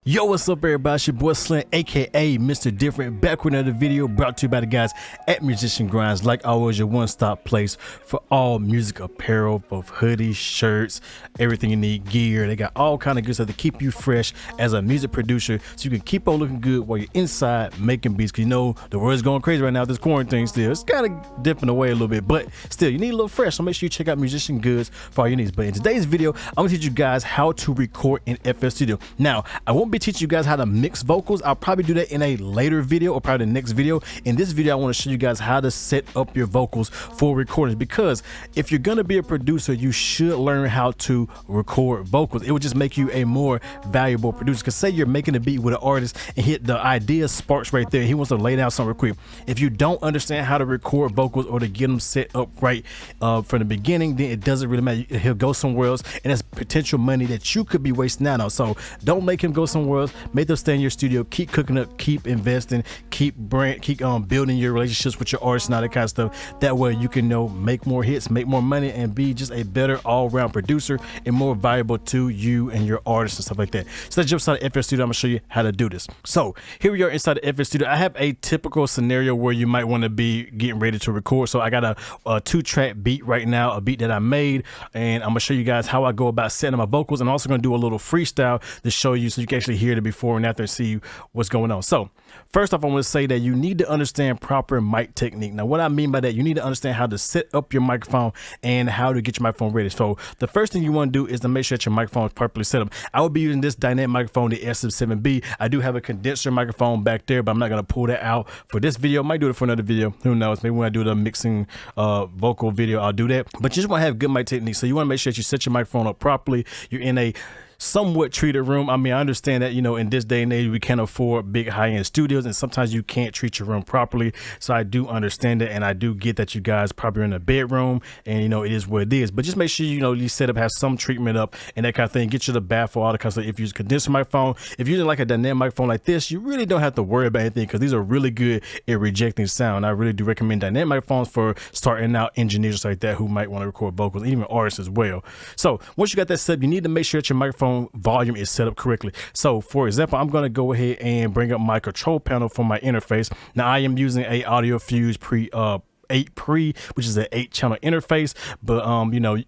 Yo, what's up everybody? It's your boy Slim, aka Mr. Different, back with another video brought to you by the guys at Musician Grind. Like always, your one-stop place for all music apparel, both hoodies, shirts, everything you need, gear. They got all kind of good stuff to keep you fresh as a music producer, so you can keep on looking good while you're inside making beats. Cause you know the world's going crazy right now with this quarantine. Still, it's kind of dipping away a little bit, but still, you need a little fresh. So make sure you check out Musician Goods for all your needs. But in today's video, I'm gonna teach you guys how to record in FL Studio. Now, I won't be teaching you guys how to mix vocals. I'll probably do that in a later video or probably the next video. In this video, I want to show you guys how to set up your vocals for recordings, because if you're gonna be a producer, you should learn how to record vocals. It would just make you a more valuable producer. Because say you're making a beat with an artist and hit the idea sparks right there, he wants to lay down something real quick. If you don't understand how to record vocals or to get them set up right from the beginning, then it doesn't really matter. He'll go somewhere else, and that's potential money that you could be wasting out on. So don't make him go somewhere else. Make them stay in your studio. Keep cooking up, keep investing, keep building your relationships with your artists and all that kind of stuff. That way you can make more hits, make more money, and be just a better all-around producer and more valuable to you and your artists and stuff like that. So let's jump inside the FL Studio. I'm gonna show you how to do this. So here we are inside the FL Studio. I have a typical scenario where you might want to be getting ready to record. So I got a 2-track beat right now, a beat that I made, and I'm gonna show you guys how I go about setting my vocals. And I'm also gonna do a little freestyle to show you so you can actually hear it before and after and see what's going on. So first off, I want to say that you need to understand proper mic technique. Now what I mean by that, you need to understand how to set up your microphone and how to get your microphone ready. So the first thing you want to do is to make sure that your microphone is properly set up. I will be using this dynamic microphone, the SM7B. I do have a condenser microphone back there, but I'm not going to pull that out for this video. I might do it for another video, who knows. Maybe when I do the mixing vocal video, I'll do that. But you just want to have good mic technique. So you want to make sure that you set your microphone up properly. You're in a somewhat treated room. I mean, I understand that, in this day and age, we can't afford big high-end studios, and sometimes you can't treat your room properly. So I do understand it, and I do get that you guys probably are in a bedroom, and it is what it is. But just make sure you set up, have some treatment up and that kind of thing. Get you the bath for all the kind of stuff. If you use a condenser microphone, if you're using like a dynamic microphone like this, you really don't have to worry about anything, because these are really good at rejecting sound. I really do recommend dynamic microphones for starting out engineers like that who might want to record vocals, even artists as well. So once you got that set up, you need to make sure that your microphone volume is set up correctly. So for example, I'm going to go ahead and bring up my control panel for my interface. Now I am using a Audio Fuse 8 Pre, which is an 8-channel interface, but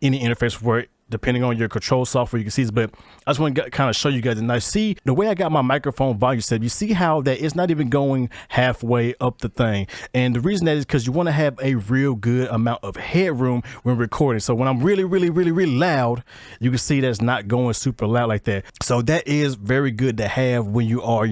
any interface where depending on your control software, you can see this. But I just want to kind of show you guys. And I see the way I got my microphone volume set. You see how that it's not even going halfway up the thing. And the reason that is because you want to have a real good amount of headroom when recording. So when I'm really loud, you can see that's not going super loud like that. So that is very good to have when you are,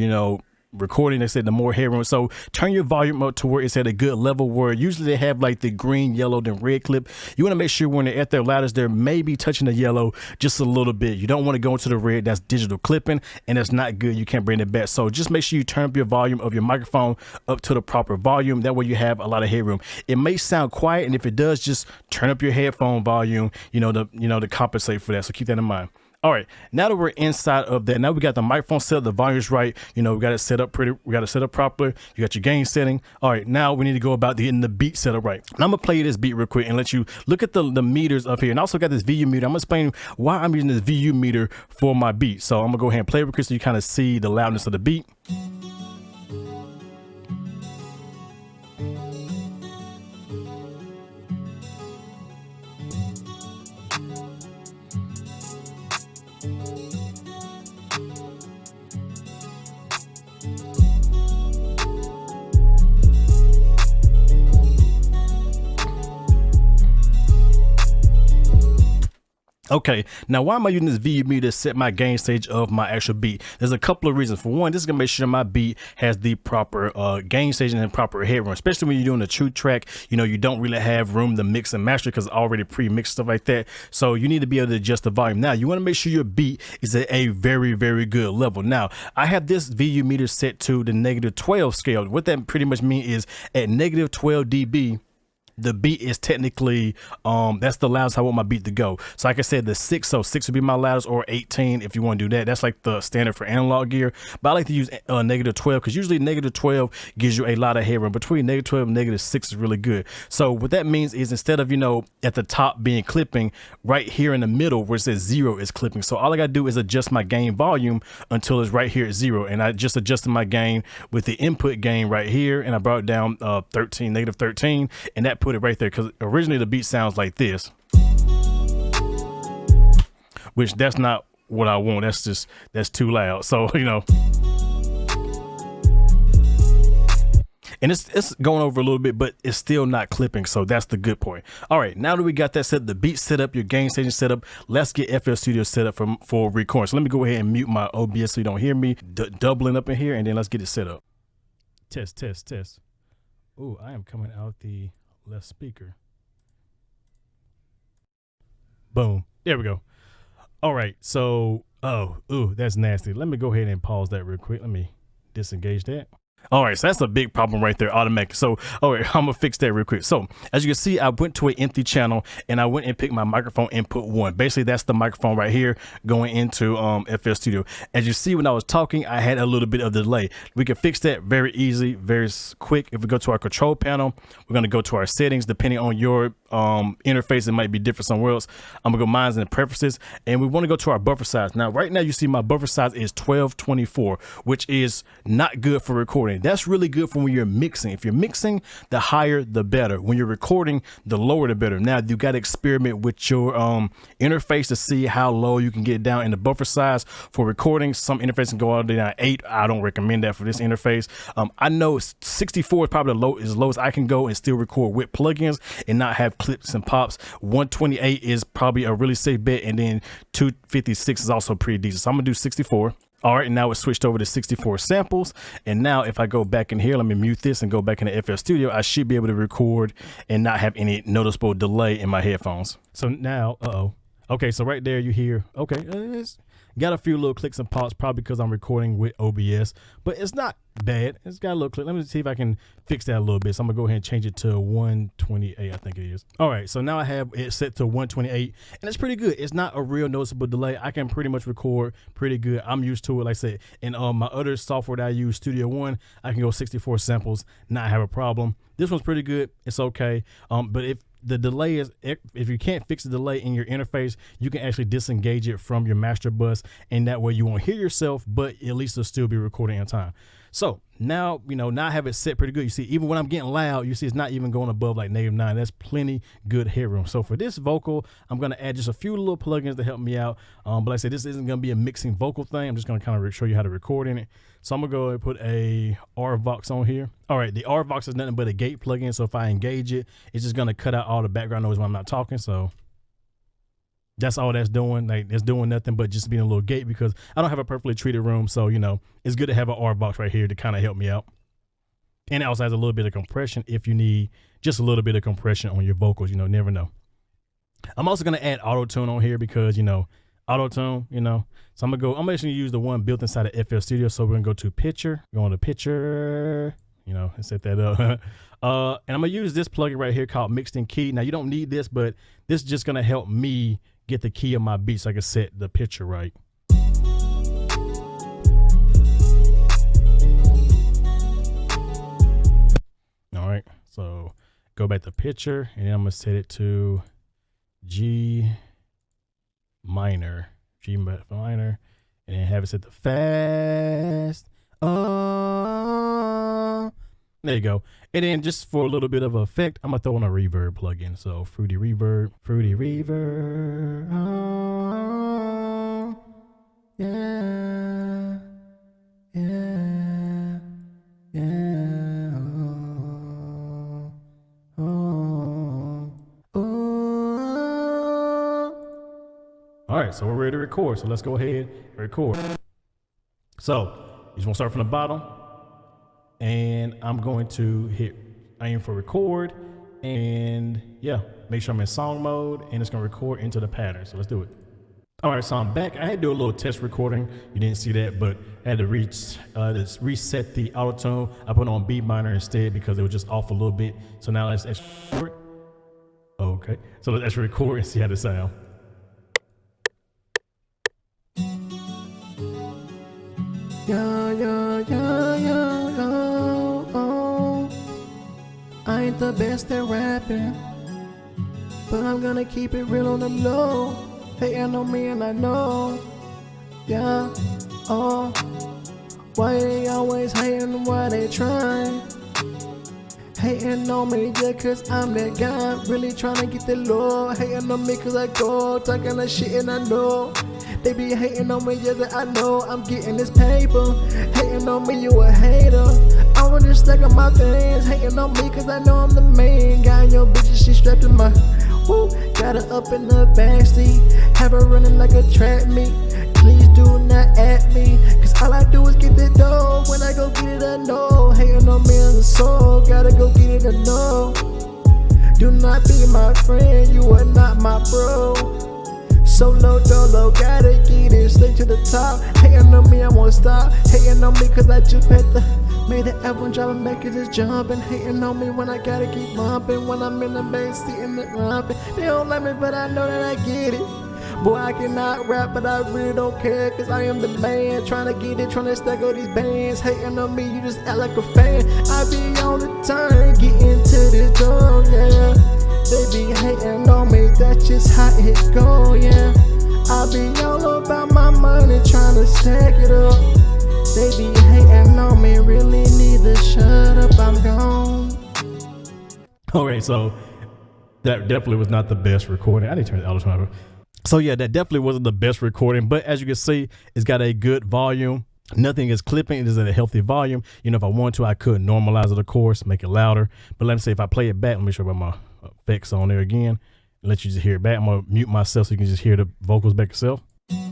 recording. They said the more headroom. So turn your volume up to where it's at a good level, where usually they have like the green, yellow, then red clip. You want to make sure when they're at their loudest, they're maybe touching the yellow just a little bit. You don't want to go into the red. That's digital clipping, and that's not good. You can't bring it back. So just make sure you turn up your volume of your microphone up to the proper volume. That way you have a lot of headroom. It may sound quiet, and if it does, just turn up your headphone volume, to compensate for that. So keep that in mind. All right, now that we're inside of that, now we got the microphone set up, the volume's right, we got it set up we got it set up properly. You got your gain setting. All right, now we need to go about getting the beat set up right. Now I'm gonna play this beat real quick and let you look at the meters up here. And I also got this VU meter. I'm gonna explain why I'm using this VU meter for my beat. So I'm gonna go ahead and play it real quick so you kind of see the loudness of the beat. Okay, now why am I using this VU meter to set my gain stage of my actual beat? There's a couple of reasons. For one, this is gonna make sure my beat has the proper gain stage and proper headroom, especially when you're doing a 2-track. You don't really have room to mix and master because it's already pre-mixed, stuff like that. So you need to be able to adjust the volume. Now you want to make sure your beat is at a very good level. Now I have this VU meter set to the -12 scale. What that pretty much means is at -12 dB, the beat is technically that's the loudest I want my beat to go. So like I said, the 6, so 6 would be my loudest, or 18 if you want to do that. That's like the standard for analog gear, but I like to use -12 because usually -12 gives you a lot of headroom. Between -12 and -6 is really good. So what that means is, instead of, you know, at the top being clipping, right here in the middle where it says 0 is clipping. So all I gotta do is adjust my gain volume until it's right here at 0, and I just adjusted my gain with the input gain right here, and I brought it down 13, -13, and that put it right there, because originally the beat sounds like this, which that's not what I want. That's too loud. So, you know, and it's going over a little bit, but it's still not clipping. So that's the good point. All right, now that we got that set, the beat set up, your gain station set up, let's get FL Studio set up for recording. So let me go ahead and mute my OBS so you don't hear me doubling up in here, and then let's get it set up. Test. Oh, I am coming out the left speaker. Boom. There we go. All right. So, that's nasty. Let me go ahead and pause that real quick. Let me disengage that. All right, so that's a big problem right there, automatic. So, all right, I'm gonna fix that real quick. So, as you can see, I went to an empty channel and I went and picked my microphone input 1. Basically, that's the microphone right here going into FL Studio. As you see, when I was talking, I had a little bit of delay. We can fix that very easy, very quick. If we go to our control panel, we're gonna go to our settings. Depending on your interface, it might be different somewhere else. I'm gonna go mine's in the preferences, and we want to go to our buffer size. Now, right now, you see my buffer size is 1224, which is not good for recording. That's really good for when you're mixing. If you're mixing, the higher the better. When you're recording, the lower the better. Now you got to experiment with your interface to see how low you can get down in the buffer size for recording. Some interfaces can go all the way down 8. I don't recommend that for this interface. I know 64 is probably as low as I can go and still record with plugins and not have clips and pops. 128 is probably a really safe bet, and then 256 is also pretty decent. So I'm gonna do 64. All right, now it's switched over to 64 samples. And now if I go back in here, let me mute this and go back into FL Studio, I should be able to record and not have any noticeable delay in my headphones. So now, okay, so right there you hear, okay, it's got a few little clicks and pops, probably because I'm recording with OBS, but it's not bad. It's got a little click. Let me see if I can fix that a little bit. So I'm gonna go ahead and change it to 128, I think it is. All right, so now I have it set to 128, and it's pretty good. It's not a real noticeable delay. I can pretty much record pretty good. I'm used to it. Like I said, in my other software that I use, Studio One, I can go 64 samples, not have a problem. This one's pretty good. It's okay. But if the delay is, if you can't fix the delay in your interface, you can actually disengage it from your master bus, and that way you won't hear yourself, but at least it'll still be recording in time. So now, you know, now I have it set pretty good. You see, even when I'm getting loud, you see it's not even going above like -9. That's plenty good headroom. So for this vocal, I'm going to add just a few little plugins to help me out. But like I said, this isn't going to be a mixing vocal thing. I'm just going to kind of show you how to record in it. So I'm going to go and put a RVox on here. All right, the RVox is nothing but a gate plugin. So if I engage it, it's just going to cut out all the background noise when I'm not talking. So that's all that's doing. Like, it's doing nothing but just being a little gate, because I don't have a perfectly treated room. So, you know, it's good to have an RVox right here to kind of help me out. And it also has a little bit of compression if you need just a little bit of compression on your vocals. You know, never know. I'm also going to add auto tune on here because, you know, auto tune, you know. So I'm actually use the one built inside of FL Studio. So we're going to go to picture, go on to picture, you know, and set that up. And I'm going to use this plugin right here called Mixed in Key. Now, you don't need this, but this is just going to help me get the key of my beat so I can set the picture right. All right, so go back to picture, and then I'm gonna set it to G minor, and then have it set to fast. There you go. And then just for a little bit of effect, I'm gonna throw in a reverb plugin. So fruity reverb. Oh, yeah, yeah, yeah. All right, so we're ready to record. So let's go ahead and record. So you just want to start from the bottom. And I'm going to hit aim for record, and yeah, make sure I'm in song mode, and it's gonna record into the pattern. So let's do it. All right, so I'm back. I had to do a little test recording. You didn't see that, but I had to reset the auto tune. I put on B minor instead because it was just off a little bit. So now let's short. Okay, so let's actually record and see how this sound. I ain't the best at rapping, but I'm gonna keep it real on the low. Hating on me and I know, yeah, oh. Why they always hating, why they trying? Hating on me just cause I'm that guy, really trying to get the Lord. Hating on me cause I go, talking that shit and I know. They be hating on me, yeah, that I know I'm getting this paper. Hating on me, you a hater. I want to stack on my fans. Hating on me cause I know I'm the main guy. Your bitch, she strapped in my, woo. Got her up in the backseat, have her running like a track meet. Please do not at me, cause all I do is get the dough. When I go get it, I know. Hating on me as a soul, gotta go get it, I know. Do not be my friend, you are not my bro. Solo dolo, gotta get it straight to the top. Hating on me, I won't stop. Hating on me cause I just made the album dropping back and just jumping. Hating on me when I gotta keep bumping. When I'm in the bass sitting and romping. They don't like me but I know that I get it. Boy, I cannot rap, but I really don't care, cause I am the man. Trying to get it, trying to stack all these bands. Hating on me, you just act like a fan. I be on the turn, getting to this door, yeah. They be hating on me, that's just how it go, yeah. I be all about my money, trying to stack it up. They be hating on me, really need to shut up, I'm gone. Okay, so that definitely was not the best recording. I need to turn the auto tone up. So yeah, that definitely wasn't the best recording, but as you can see, it's got a good volume. Nothing is clipping. It is at a healthy volume. You know, if I want to, I could normalize it, of course, make it louder. But let me say, if I play it back, let me show you my effects on there again. Let you just hear it back. I'm gonna mute myself so you can just hear the vocals back yourself. I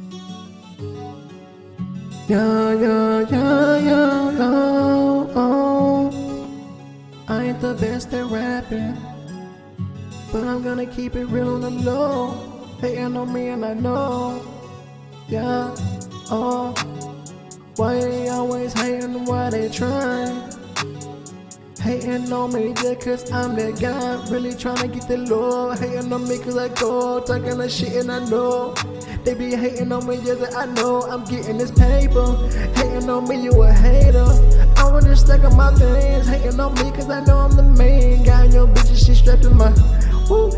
ain't the best at rapping, but I'm gonna keep it real on the low. Hating on me and I know, yeah, oh. Why they always hating, why they trying? Hating on me just cause I'm that guy, really trying to get the Lord. Hating on me cause I go, talking that shit and I know. They be hating on me, yeah, that I know I'm getting this paper. Hating on me, you a hater. I want to stack on my fans. Hating on me cause I know I'm the main guy. Your bitch, she strapped in my, woo.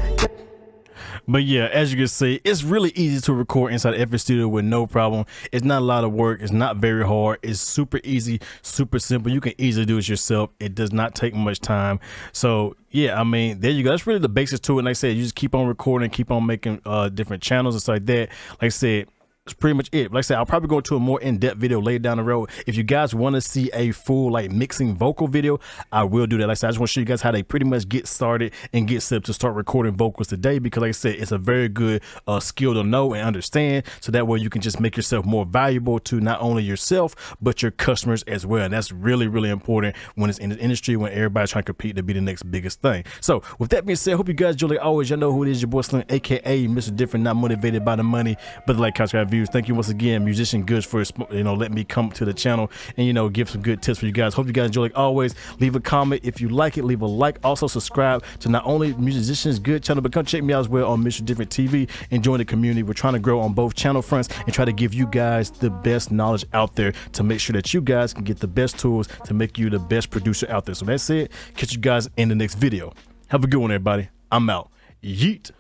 But yeah, as you can see, it's really easy to record inside FL Studio with no problem. It's not a lot of work. It's not very hard. It's super easy, super simple. You can easily do it yourself. It does not take much time. So yeah, I mean, there you go. That's really the basics to it. And like I said, you just keep on recording, keep on making different channels and stuff like that. Like I said, that's pretty much it. Like I said, I'll probably go into a more in-depth video later down the road. If you guys want to see a full like mixing vocal video, I will do that. Like I said, I just want to show you guys how they pretty much get started and get set up to start recording vocals today, because like I said, it's a very good skill to know and understand, so that way you can just make yourself more valuable to not only yourself but your customers as well. And that's really, really important when it's in the industry, when everybody's trying to compete to be the next biggest thing. So with that being said, hope you guys enjoy. Like always, y'all know who it is, your boy Slim, aka Mr. Different, not motivated by the money but the like contract views. Thank you once again, Musician Goods, for letting me come to the channel and give some good tips for you guys. Hope you guys enjoy. Like always, leave a comment if you like it, leave a like. Also subscribe to not only Musicians Good channel, but come check me out as well on Mrdifferenttv and join the community. We're trying to grow on both channel fronts and try to give you guys the best knowledge out there to make sure that you guys can get the best tools to make you the best producer out there. So that's it. Catch you guys in the next video. Have a good one, everybody. I'm out. Yeet.